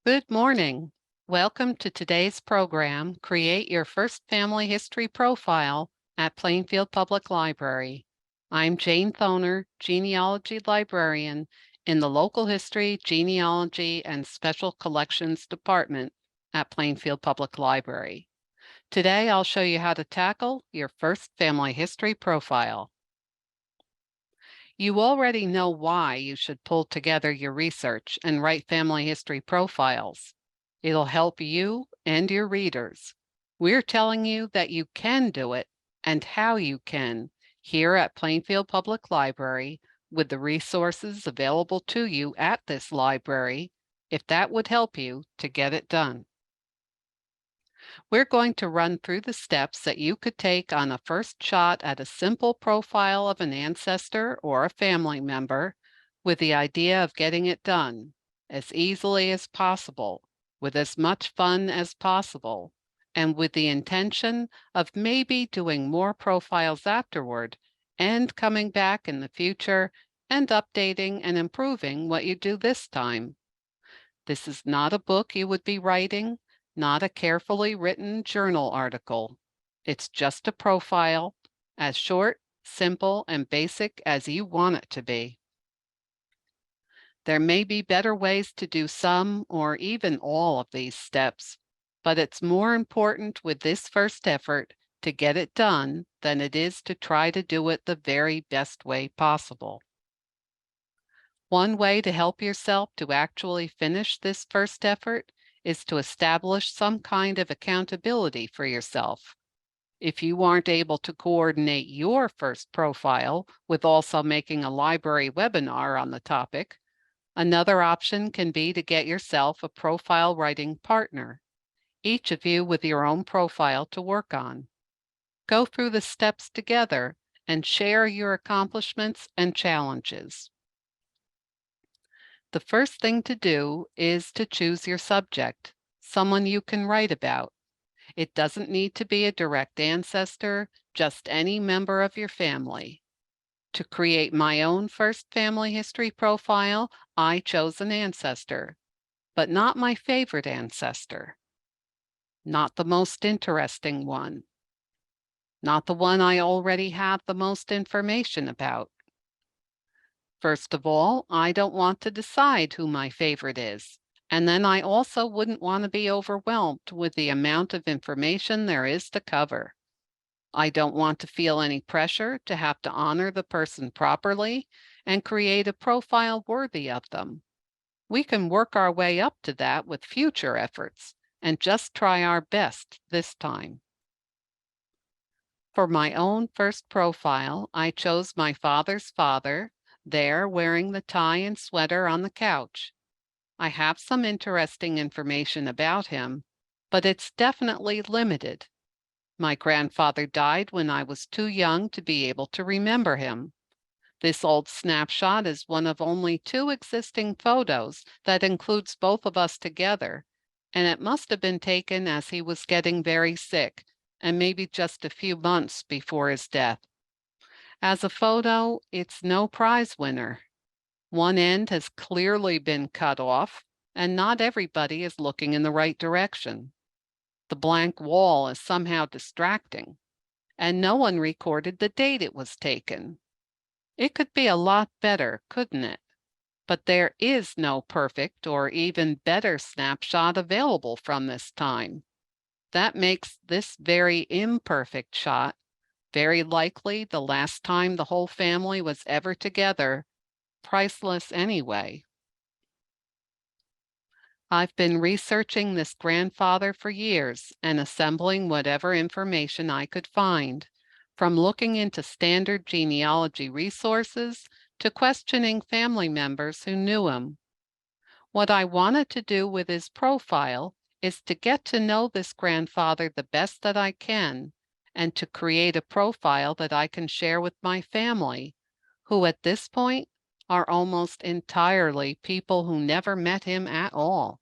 Good morning. Welcome to today's program, Create Your First Family History Profile at Plainfield Public Library. I'm Jane Thoner, Genealogy Librarian in the Local History, Genealogy, and Special Collections Department at Plainfield Public Library. Today, I'll show you how to tackle your first family history profile. You already know why you should pull together your research and write family history profiles. It'll help you and your readers. We're telling you that you can do it and how you can here at Plainfield Public Library with the resources available to you at this library, if that would help you to get it done. We're going to run through the steps that you could take on a first shot at a simple profile of an ancestor or a family member with the idea of getting it done as easily as possible, with as much fun as possible, and with the intention of maybe doing more profiles afterward and coming back in the future and updating and improving what you do this time. This is not a book you would be writing, not a carefully written journal article. It's just a profile, as short, simple, and basic as you want it to be. There may be better ways to do some or even all of these steps, but it's more important with this first effort to get it done than it is to try to do it the very best way possible. One way to help yourself to actually finish this first effort is to establish some kind of accountability for yourself. If you aren't able to coordinate your first profile with also making a library webinar on the topic, another option can be to get yourself a profile writing partner, each of you with your own profile to work on. Go through the steps together and share your accomplishments and challenges. The first thing to do is to choose your subject, someone you can write about. It doesn't need to be a direct ancestor, just any member of your family. To create my own first family history profile, I chose an ancestor, but not my favorite ancestor, not the most interesting one, not the one I already have the most information about. First of all, I don't want to decide who my favorite is. And then I also wouldn't want to be overwhelmed with the amount of information there is to cover. I don't want to feel any pressure to have to honor the person properly and create a profile worthy of them. We can work our way up to that with future efforts and just try our best this time. For my own first profile, I chose my father's father, there wearing the tie and sweater on the couch. I have some interesting information about him, but it's definitely limited. My grandfather died when I was too young to be able to remember him. This old snapshot is one of only 2 existing photos that includes both of us together, and it must have been taken as he was getting very sick and maybe just a few months before his death. As a photo, it's no prize winner. One end has clearly been cut off, and not everybody is looking in the right direction. The blank wall is somehow distracting, and no one recorded the date it was taken. It could be a lot better, couldn't it? But there is no perfect or even better snapshot available from this time. That makes this very imperfect shot very likely the last time the whole family was ever together, priceless anyway. I've been researching this grandfather for years and assembling whatever information I could find, from looking into standard genealogy resources to questioning family members who knew him. What I wanted to do with his profile is to get to know this grandfather the best that I can and to create a profile that I can share with my family, who at this point are almost entirely people who never met him at all.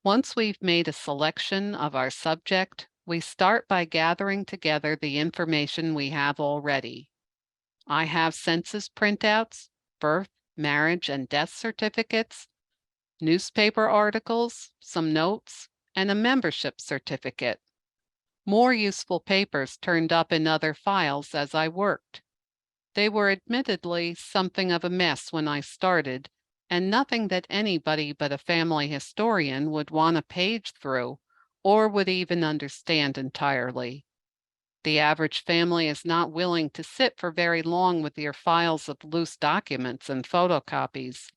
Once we've made a selection of our subject, we start by gathering together the information we have already. I have census printouts, birth, marriage, and death certificates, newspaper articles, some notes, and a membership certificate. More useful papers turned up in other files as I worked. They were admittedly something of a mess when I started, and nothing that anybody but a family historian would want to page through or would even understand entirely. The average family is not willing to sit for very long with your files of loose documents and photocopies.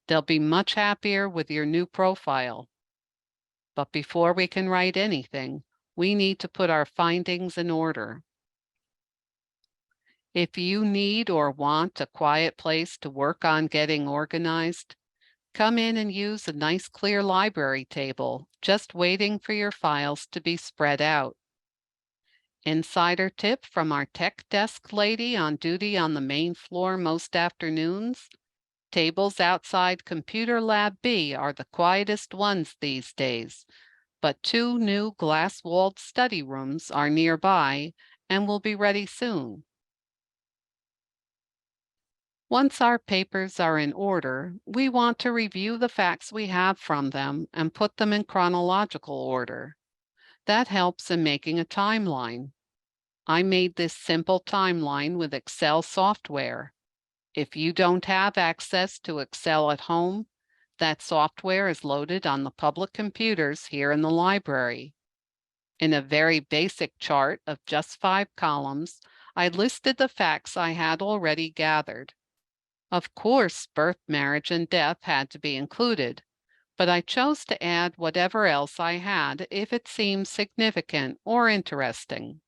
They'll be much happier with your new profile. But before we can write anything, we need to put our findings in order. If you need or want a quiet place to work on getting organized, come in and use a nice clear library table, just waiting for your files to be spread out. Insider tip from our tech desk lady on duty on the main floor most afternoons: tables outside Computer Lab B are the quietest ones these days, but 2 new glass-walled study rooms are nearby and will be ready soon. Once our papers are in order, we want to review the facts we have from them and put them in chronological order. That helps in making a timeline. I made this simple timeline with Excel software. If you don't have access to Excel at home, that software is loaded on the public computers here in the library. In a very basic chart of just 5 columns, I listed the facts I had already gathered. Of course, birth, marriage, and death had to be included, but I chose to add whatever else I had if it seemed significant or interesting.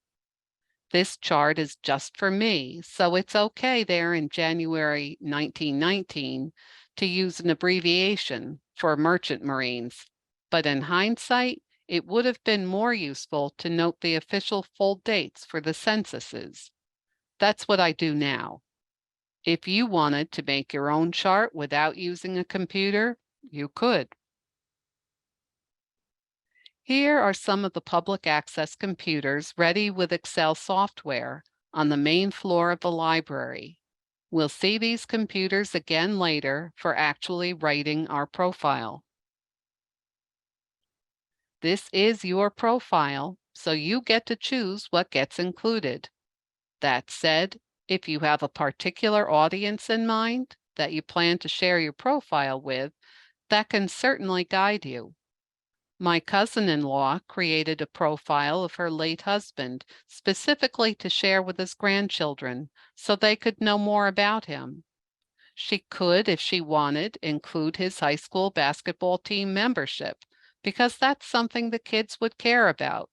This chart is just for me, so it's okay there in January 1919 to use an abbreviation for Merchant Marines, but in hindsight, it would have been more useful to note the official full dates for the censuses. That's what I do now. If you wanted to make your own chart without using a computer, you could. Here are some of the public access computers ready with Excel software on the main floor of the library. We'll see these computers again later for actually writing our profile. This is your profile, so you get to choose what gets included. That said, if you have a particular audience in mind that you plan to share your profile with, that can certainly guide you. My cousin-in-law created a profile of her late husband specifically to share with his grandchildren so they could know more about him. She could, if she wanted, include his high school basketball team membership because that's something the kids would care about.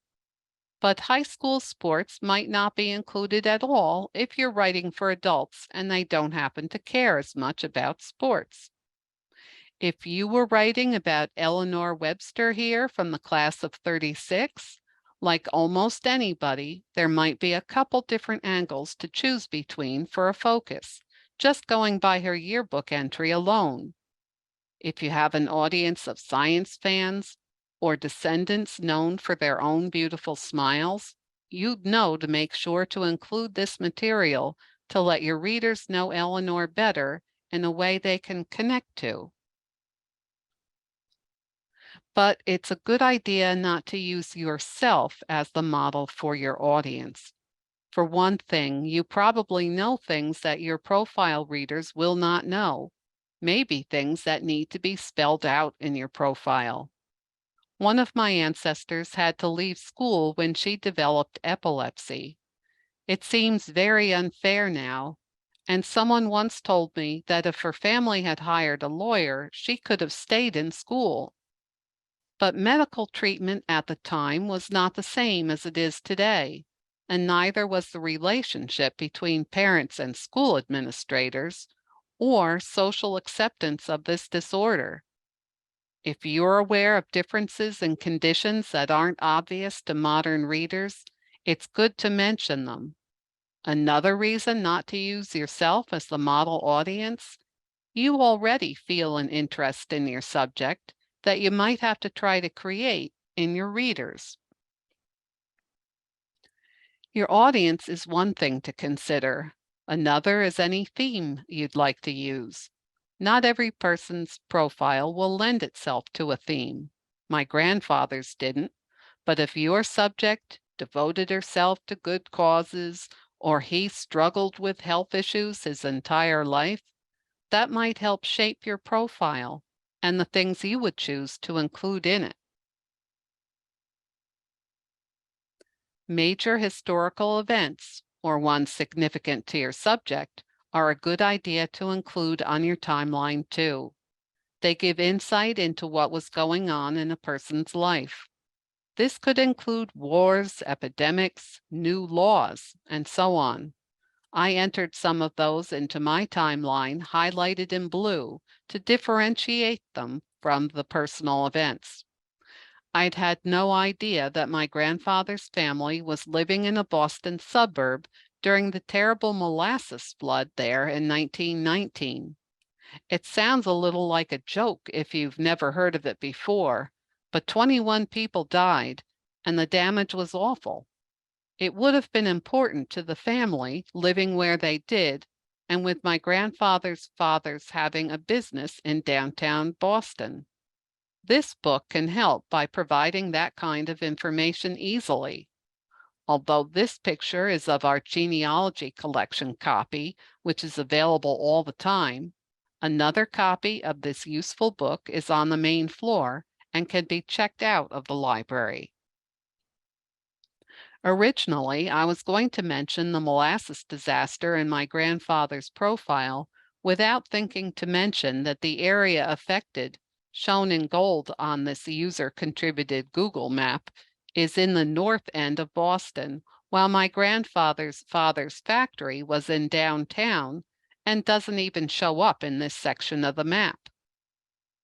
But high school sports might not be included at all if you're writing for adults and they don't happen to care as much about sports. If you were writing about Eleanor Webster here from the class of 36, like almost anybody, there might be a couple different angles to choose between for a focus, just going by her yearbook entry alone. If you have an audience of science fans or descendants known for their own beautiful smiles, you'd know to make sure to include this material to let your readers know Eleanor better in a way they can connect to. But it's a good idea not to use yourself as the model for your audience. For one thing, you probably know things that your profile readers will not know, maybe things that need to be spelled out in your profile. One of my ancestors had to leave school when she developed epilepsy. It seems very unfair now, and someone once told me that if her family had hired a lawyer, she could have stayed in school. But medical treatment at the time was not the same as it is today, and neither was the relationship between parents and school administrators or social acceptance of this disorder. If you're aware of differences in conditions that aren't obvious to modern readers, it's good to mention them. Another reason not to use yourself as the model audience: you already feel an interest in your subject that you might have to try to create in your readers. Your audience is one thing to consider. Another is any theme you'd like to use. Not every person's profile will lend itself to a theme. My grandfather's didn't, but if your subject devoted herself to good causes or he struggled with health issues his entire life, that might help shape your profile and the things you would choose to include in it. Major historical events, or ones significant to your subject, are a good idea to include on your timeline too. They give insight into what was going on in a person's life. This could include wars, epidemics, new laws, and so on. I entered some of those into my timeline, highlighted in blue, to differentiate them from the personal events. I'd had no idea that my grandfather's family was living in a Boston suburb during the terrible molasses flood there in 1919. It sounds a little like a joke if you've never heard of it before, but 21 people died, and the damage was awful. It would have been important to the family living where they did, and with my grandfather's father's having a business in downtown Boston. This book can help by providing that kind of information easily. Although this picture is of our genealogy collection copy, which is available all the time, another copy of this useful book is on the main floor and can be checked out of the library. Originally, I was going to mention the molasses disaster in my grandfather's profile without thinking to mention that the area affected, shown in gold on this user-contributed Google map, is in the north end of Boston, while my grandfather's father's factory was in downtown and doesn't even show up in this section of the map.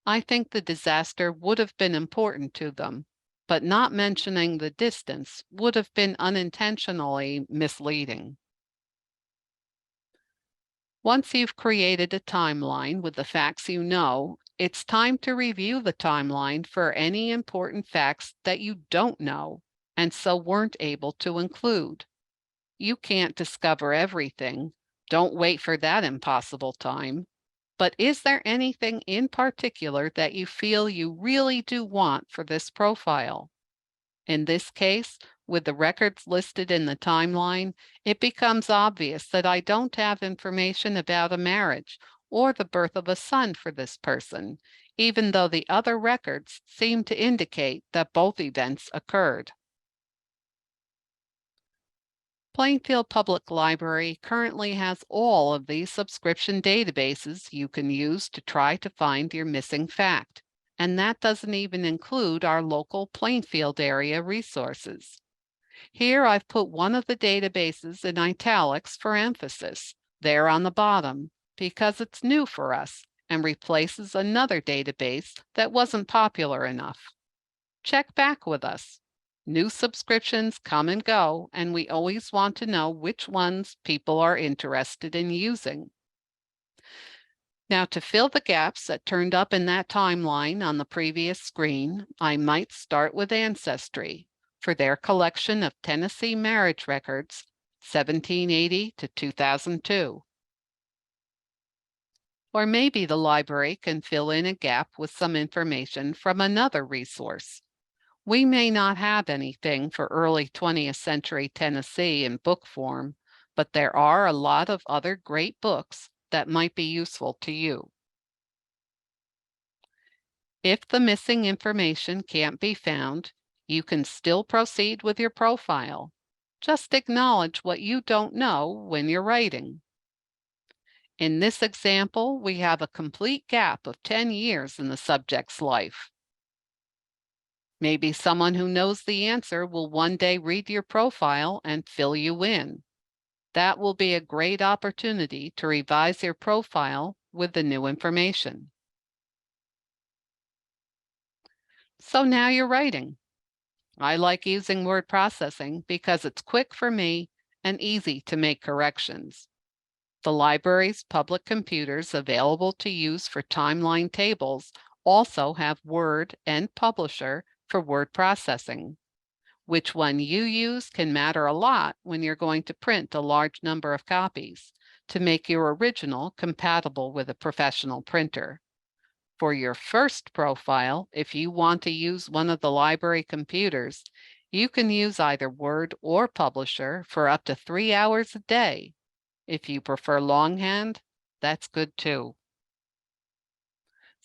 I think the disaster would have been important to them, but not mentioning the distance would have been unintentionally misleading. Once you've created a timeline with the facts you know, it's time to review the timeline for any important facts that you don't know and so weren't able to include. You can't discover everything. Don't wait for that impossible time. But is there anything in particular that you feel you really do want for this profile? In this case, with the records listed in the timeline, it becomes obvious that I don't have information about a marriage or the birth of a son for this person, even though the other records seem to indicate that both events occurred. Plainfield Public Library currently has all of these subscription databases you can use to try to find your missing fact, and that doesn't even include our local Plainfield area resources. Here I've put one of the databases in italics for emphasis, there on the bottom, because it's new for us and replaces another database that wasn't popular enough. Check back with us. New subscriptions come and go, and we always want to know which ones people are interested in using. Now, to fill the gaps that turned up in that timeline on the previous screen, I might start with Ancestry for their collection of Tennessee marriage records, 1780 to 2002. Or maybe the library can fill in a gap with some information from another resource. We may not have anything for early 20th century Tennessee in book form, but there are a lot of other great books that might be useful to you. If the missing information can't be found, you can still proceed with your profile. Just acknowledge what you don't know when you're writing. In this example, we have a complete gap of 10 years in the subject's life. Maybe someone who knows the answer will one day read your profile and fill you in. That will be a great opportunity to revise your profile with the new information. So now you're writing. I like using word processing because it's quick for me and easy to make corrections. The library's public computers available to use for timeline tables also have Word and Publisher for word processing. Which one you use can matter a lot when you're going to print a large number of copies to make your original compatible with a professional printer. For your first profile, if you want to use one of the library computers, you can use either Word or Publisher for up to 3 hours a day. If you prefer longhand, that's good too.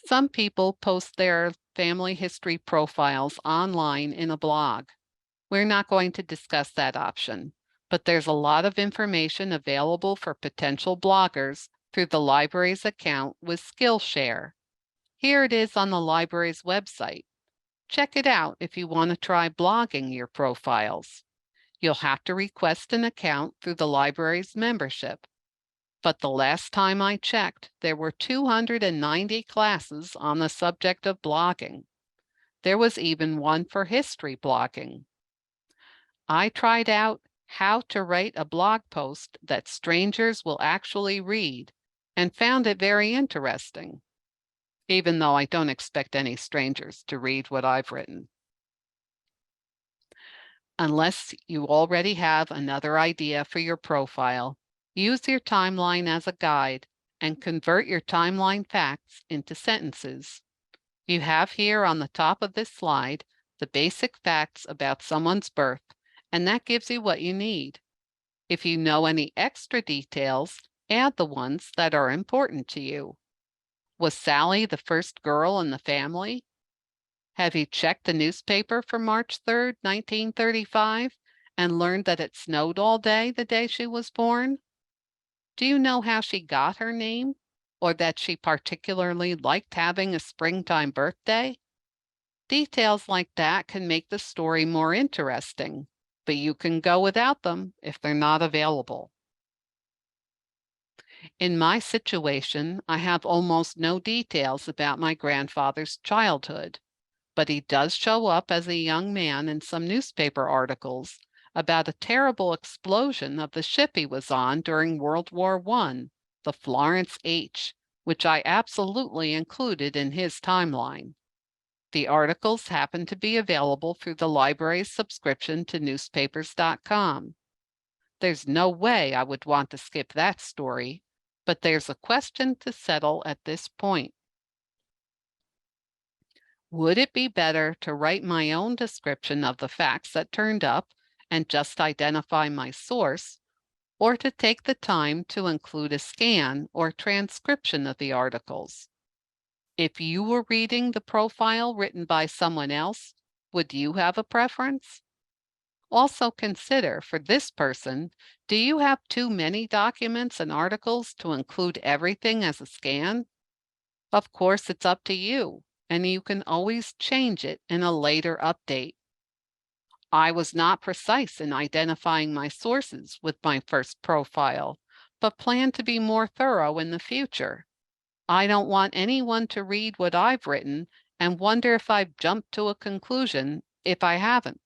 Some people post their family history profiles online in a blog. We're not going to discuss that option, but there's a lot of information available for potential bloggers through the library's account with Skillshare. Here it is on the library's website. Check it out if you want to try blogging your profiles. You'll have to request an account through the library's membership. But the last time I checked, there were 290 classes on the subject of blogging. There was even one for history blogging. I tried out how to write a blog post that strangers will actually read and found it very interesting, even though I don't expect any strangers to read what I've written. Unless you already have another idea for your profile, use your timeline as a guide and convert your timeline facts into sentences. You have here on the top of this slide the basic facts about someone's birth, and that gives you what you need. If you know any extra details, add the ones that are important to you. Was Sally the first girl in the family? Have you checked the newspaper for March 3rd, 1935, and learned that it snowed all day the day she was born? Do you know how she got her name, or that she particularly liked having a springtime birthday? Details like that can make the story more interesting, but you can go without them if they're not available. In my situation, I have almost no details about my grandfather's childhood, but he does show up as a young man in some newspaper articles about a terrible explosion of the ship he was on during World War I, the Florence H, which I absolutely included in his timeline. The articles happen to be available through the library's subscription to newspapers.com. There's no way I would want to skip that story, but there's a question to settle at this point. Would it be better to write my own description of the facts that turned up and just identify my source, or to take the time to include a scan or transcription of the articles? If you were reading the profile written by someone else, would you have a preference? Also consider, for this person, do you have too many documents and articles to include everything as a scan? Of course, it's up to you, and you can always change it in a later update. I was not precise in identifying my sources with my first profile, but plan to be more thorough in the future. I don't want anyone to read what I've written and wonder if I've jumped to a conclusion if I haven't.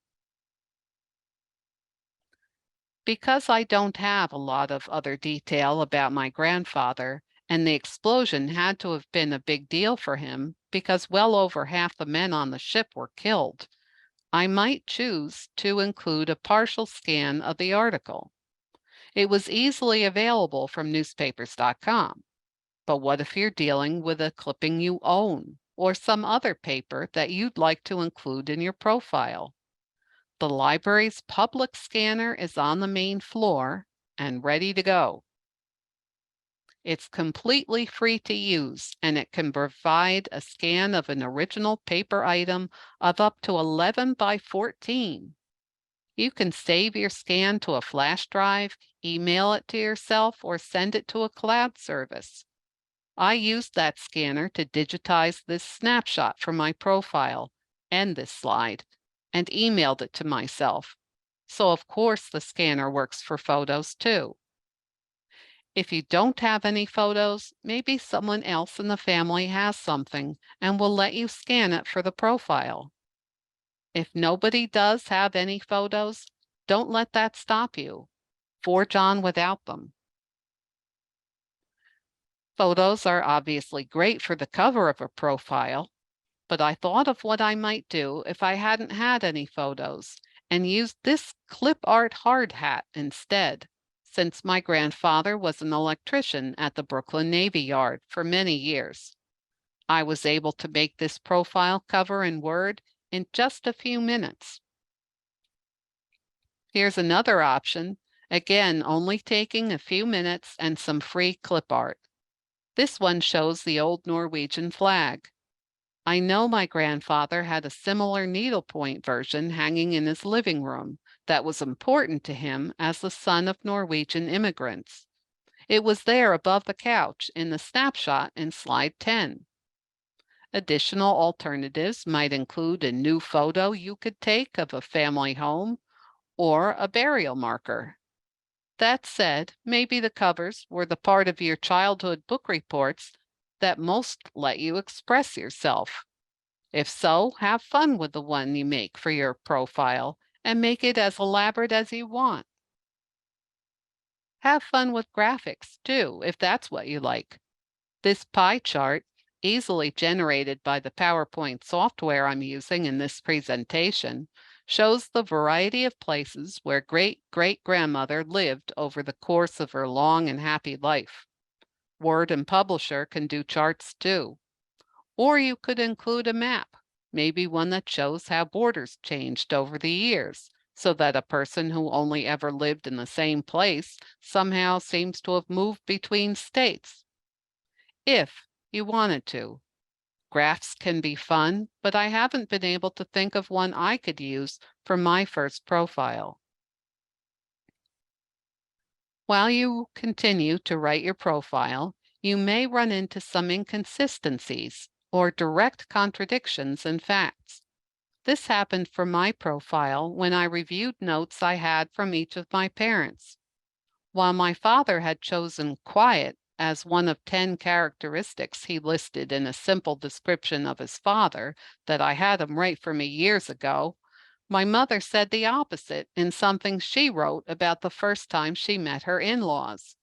Because I don't have a lot of other detail about my grandfather, and the explosion had to have been a big deal for him because well over half the men on the ship were killed, I might choose to include a partial scan of the article. It was easily available from newspapers.com. But what if you're dealing with a clipping you own or some other paper that you'd like to include in your profile? The library's public scanner is on the main floor and ready to go. It's completely free to use, and it can provide a scan of an original paper item of up to 11 by 14. You can save your scan to a flash drive, email it to yourself, or send it to a cloud service. I used that scanner to digitize this snapshot for my profile and this slide, and emailed it to myself. So of course the scanner works for photos too. If you don't have any photos, maybe someone else in the family has something and will let you scan it for the profile. If nobody does have any photos, don't let that stop you. Forge on without them. Photos are obviously great for the cover of a profile, but I thought of what I might do if I hadn't had any photos and used this clip art hard hat instead, since my grandfather was an electrician at the Brooklyn Navy Yard for many years. I was able to make this profile cover in Word in just a few minutes. Here's another option, again only taking a few minutes and some free clip art. This one shows the old Norwegian flag. I know my grandfather had a similar needlepoint version hanging in his living room that was important to him as the son of Norwegian immigrants. It was there above the couch in the snapshot in slide 10. Additional alternatives might include a new photo you could take of a family home or a burial marker. That said, maybe the covers were the part of your childhood book reports that most let you express yourself. If so, have fun with the one you make for your profile and make it as elaborate as you want. Have fun with graphics too, if that's what you like. This pie chart, easily generated by the PowerPoint software I'm using in this presentation, shows the variety of places where great-great-grandmother lived over the course of her long and happy life. Word and Publisher can do charts too. Or you could include a map, maybe one that shows how borders changed over the years, so that a person who only ever lived in the same place somehow seems to have moved between states. If you wanted to. Graphs can be fun, but I haven't been able to think of one I could use for my first profile. While you continue to write your profile, you may run into some inconsistencies or direct contradictions in facts. This happened for my profile when I reviewed notes I had from each of my parents. While my father had chosen quiet as one of 10 characteristics he listed in a simple description of his father that I had him write for me years ago, my mother said the opposite in something she wrote about the first time she met her in-laws.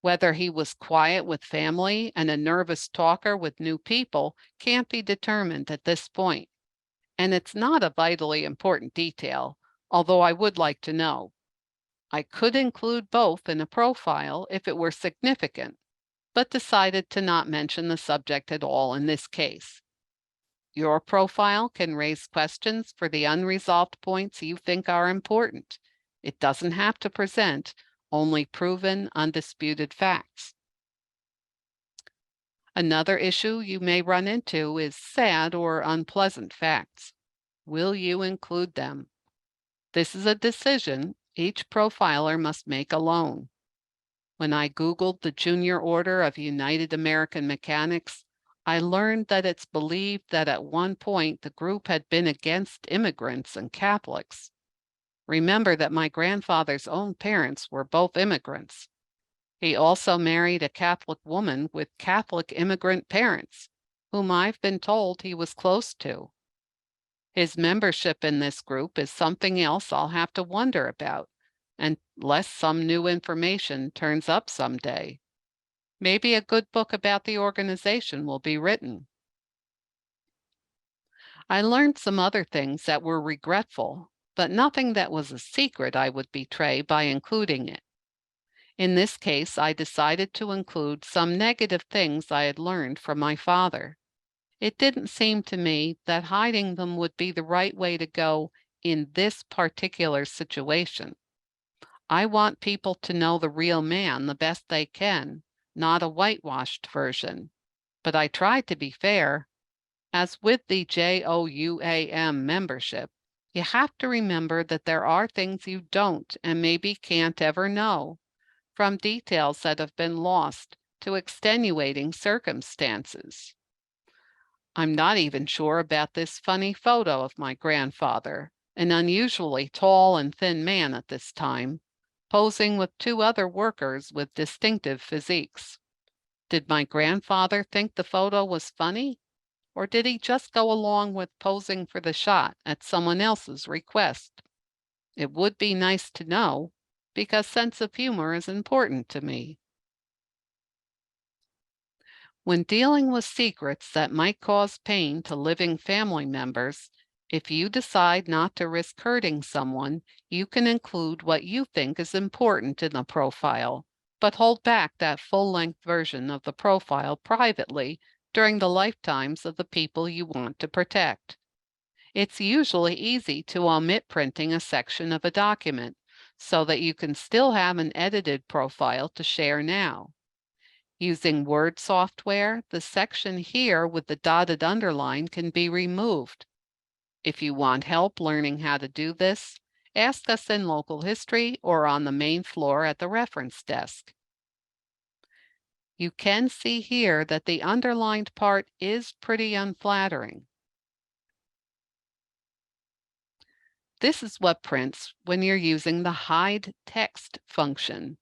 Whether he was quiet with family and a nervous talker with new people can't be determined at this point. And it's not a vitally important detail, although I would like to know. I could include both in a profile if it were significant, but decided to not mention the subject at all in this case. Your profile can raise questions for the unresolved points you think are important. It doesn't have to present only proven, undisputed facts. Another issue you may run into is sad or unpleasant facts. Will you include them? This is a decision each profiler must make alone. When I Googled the Junior Order of United American Mechanics, I learned that it's believed that at one point the group had been against immigrants and Catholics. Remember that my grandfather's own parents were both immigrants. He also married a Catholic woman with Catholic immigrant parents, whom I've been told he was close to. His membership in this group is something else I'll have to wonder about, unless some new information turns up someday. Maybe a good book about the organization will be written. I learned some other things that were regretful, but nothing that was a secret I would betray by including it. In this case, I decided to include some negative things I had learned from my father. It didn't seem to me that hiding them would be the right way to go in this particular situation. I want people to know the real man the best they can, not a whitewashed version. But I tried to be fair. As with the JOUAM membership, you have to remember that there are things you don't and maybe can't ever know, from details that have been lost to extenuating circumstances. I'm not even sure about this funny photo of my grandfather, an unusually tall and thin man at this time, posing with two other workers with distinctive physiques. Did my grandfather think the photo was funny? Or did he just go along with posing for the shot at someone else's request? It would be nice to know, because sense of humor is important to me. When dealing with secrets that might cause pain to living family members, If you decide not to risk hurting someone, you can include what you think is important in the profile, but hold back that full-length version of the profile privately during the lifetimes of the people you want to protect. It's usually easy to omit printing a section of a document so that you can still have an edited profile to share now. Using Word software, the section here with the dotted underline can be removed. If you want help learning how to do this, ask us in local history or on the main floor at the reference desk. You can see here that the underlined part is pretty unflattering. This is what prints when you're using the hide text function.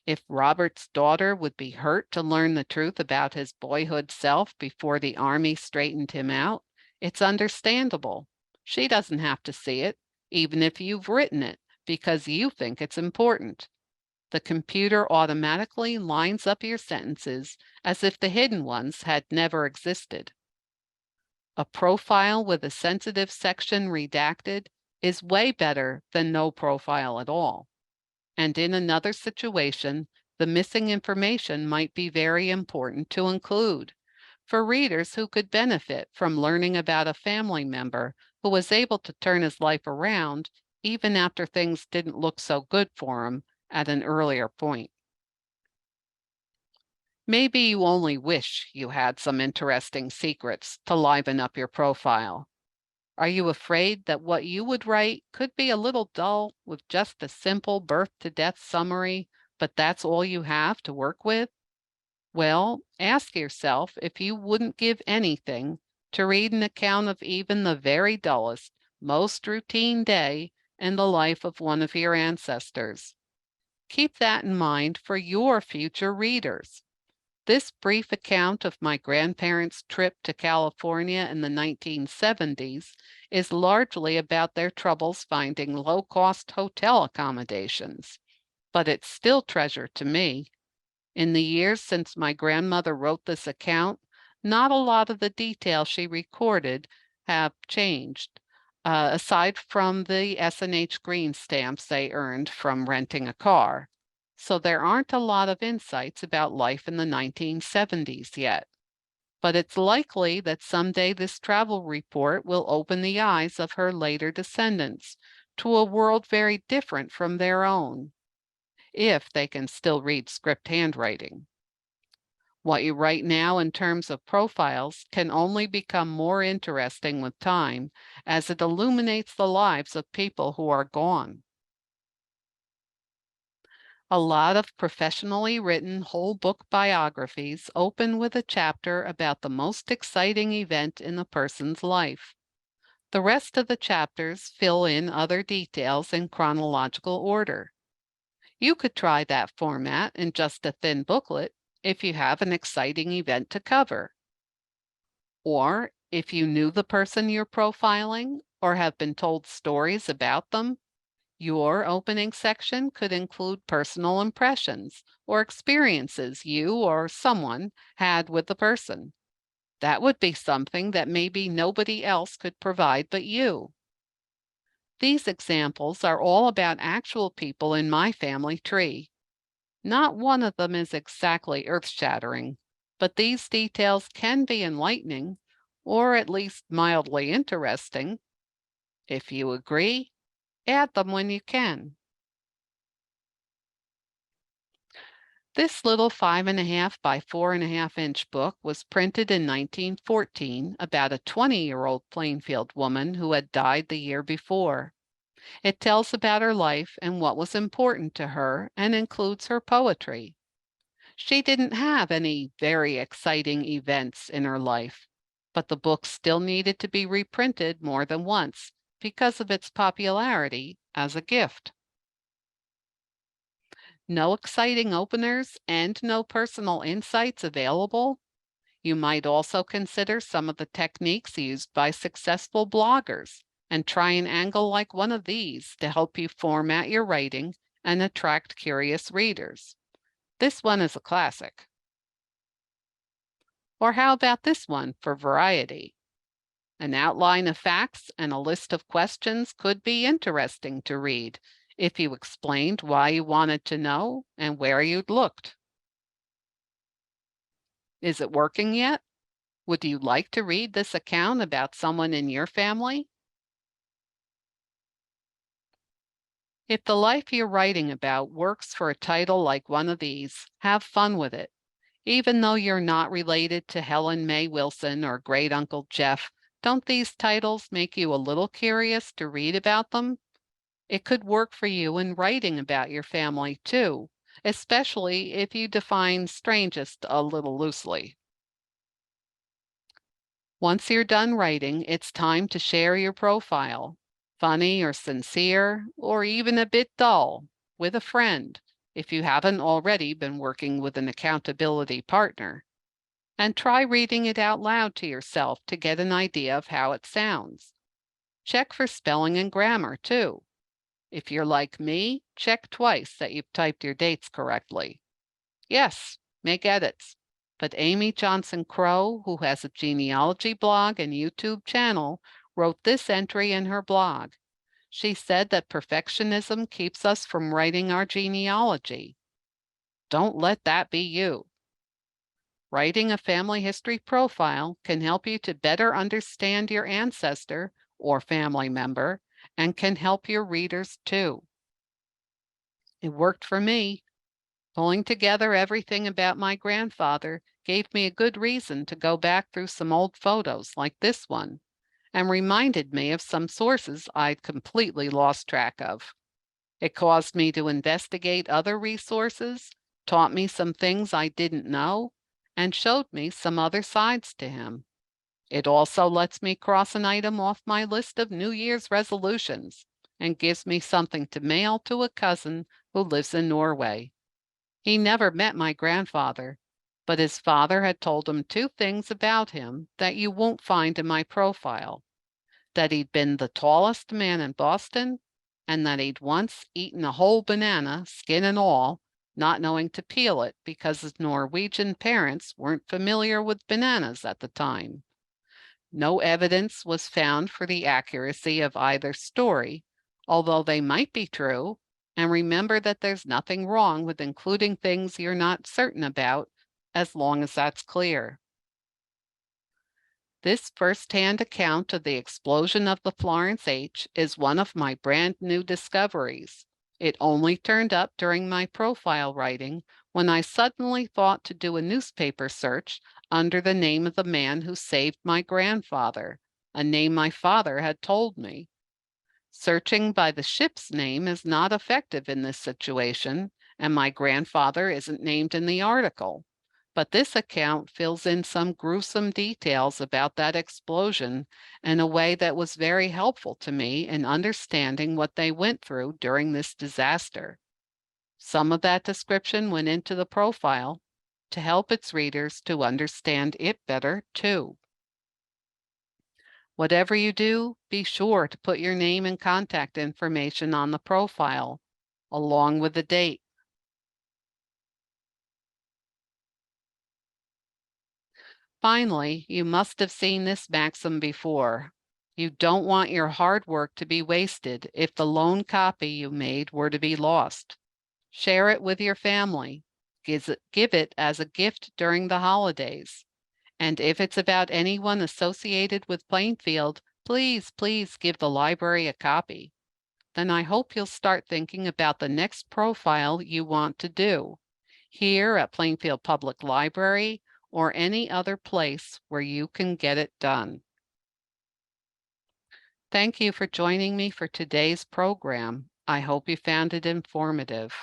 If Robert's daughter would be hurt to learn the truth about his boyhood self before the army straightened him out, it's understandable. She doesn't have to see it, even if you've written it, because you think it's important. The computer automatically lines up your sentences as if the hidden ones had never existed. A profile with a sensitive section redacted is way better than no profile at all. And in another situation, the missing information might be very important to include for readers who could benefit from learning about a family member who was able to turn his life around even after things didn't look so good for him at an earlier point. Maybe you only wish you had some interesting secrets to liven up your profile. Are you afraid that what you would write could be a little dull with just a simple birth to death summary, but that's all you have to work with? Well, ask yourself if you wouldn't give anything to read an account of even the very dullest, most routine day in the life of one of your ancestors. Keep that in mind for your future readers. This brief account of my grandparents' trip to California in the 1970s is largely about their troubles finding low-cost hotel accommodations, but it's still treasure to me. In the years since my grandmother wrote this account, not a lot of the details she recorded have changed, aside from the S&H green stamps they earned from renting a car. So there aren't a lot of insights about life in the 1970s yet. But it's likely that someday this travel report will open the eyes of her later descendants to a world very different from their own, if they can still read script handwriting. What you write now in terms of profiles can only become more interesting with time as it illuminates the lives of people who are gone. A lot of professionally written whole book biographies open with a chapter about the most exciting event in the person's life. The rest of the chapters fill in other details in chronological order. You could try that format in just a thin booklet if you have an exciting event to cover. Or if you knew the person you're profiling or have been told stories about them, your opening section could include personal impressions or experiences you or someone had with the person. That would be something that maybe nobody else could provide but you. These examples are all about actual people in my family tree. Not one of them is exactly earth-shattering, but these details can be enlightening, or at least mildly interesting. If you agree, add them when you can. This little 5.5 by 4.5-inch book was printed in 1914 about a 20-year-old Plainfield woman who had died the year before. It tells about her life and what was important to her and includes her poetry. She didn't have any very exciting events in her life, but the book still needed to be reprinted more than once because of its popularity as a gift. No exciting openers and no personal insights available? You might also consider some of the techniques used by successful bloggers and try an angle like one of these to help you format your writing and attract curious readers. This one is a classic. Or how about this one for variety? An outline of facts and a list of questions could be interesting to read if you explained why you wanted to know and where you'd looked. Is it working yet? Would you like to read this account about someone in your family? If the life you're writing about works for a title like one of these, have fun with it. Even though you're not related to Helen May Wilson or Great Uncle Jeff, don't these titles make you a little curious to read about them? It could work for you in writing about your family too, especially if you define strangest a little loosely. Once you're done writing, it's time to share your profile, funny or sincere, or even a bit dull, with a friend, if you haven't already been working with an accountability partner. And try reading it out loud to yourself to get an idea of how it sounds. Check for spelling and grammar, too. If you're like me, check twice that you've typed your dates correctly. Yes, make edits. But Amy Johnson Crow, who has a genealogy blog and YouTube channel, wrote this entry in her blog. She said that perfectionism keeps us from writing our genealogy. Don't let that be you. Writing a family history profile can help you to better understand your ancestor or family member and can help your readers too. It worked for me. Pulling together everything about my grandfather gave me a good reason to go back through some old photos like this one and reminded me of some sources I'd completely lost track of. It caused me to investigate other resources, taught me some things I didn't know, and showed me some other sides to him. It also lets me cross an item off my list of New Year's resolutions and gives me something to mail to a cousin who lives in Norway. He never met my grandfather, but his father had told him two things about him that you won't find in my profile: that he'd been the tallest man in Boston, and that he'd once eaten a whole banana, skin and all, not knowing to peel it because his Norwegian parents weren't familiar with bananas at the time. No evidence was found for the accuracy of either story, although they might be true, and remember that there's nothing wrong with including things you're not certain about, as long as that's clear. This first-hand account of the explosion of the Florence H is one of my brand new discoveries. It only turned up during my profile writing when I suddenly thought to do a newspaper search under the name of the man who saved my grandfather, a name my father had told me. Searching by the ship's name is not effective in this situation, and my grandfather isn't named in the article. But this account fills in some gruesome details about that explosion in a way that was very helpful to me in understanding what they went through during this disaster. Some of that description went into the profile to help its readers to understand it better, too. Whatever you do, be sure to put your name and contact information on the profile, along with the date. Finally, you must have seen this maxim before. You don't want your hard work to be wasted if the lone copy you made were to be lost. Share it with your family. Give it as a gift during the holidays. And if it's about anyone associated with Plainfield, please, please give the library a copy. Then I hope you'll start thinking about the next profile you want to do, here at Plainfield Public Library or any other place where you can get it done. Thank you for joining me for today's program. I hope you found it informative.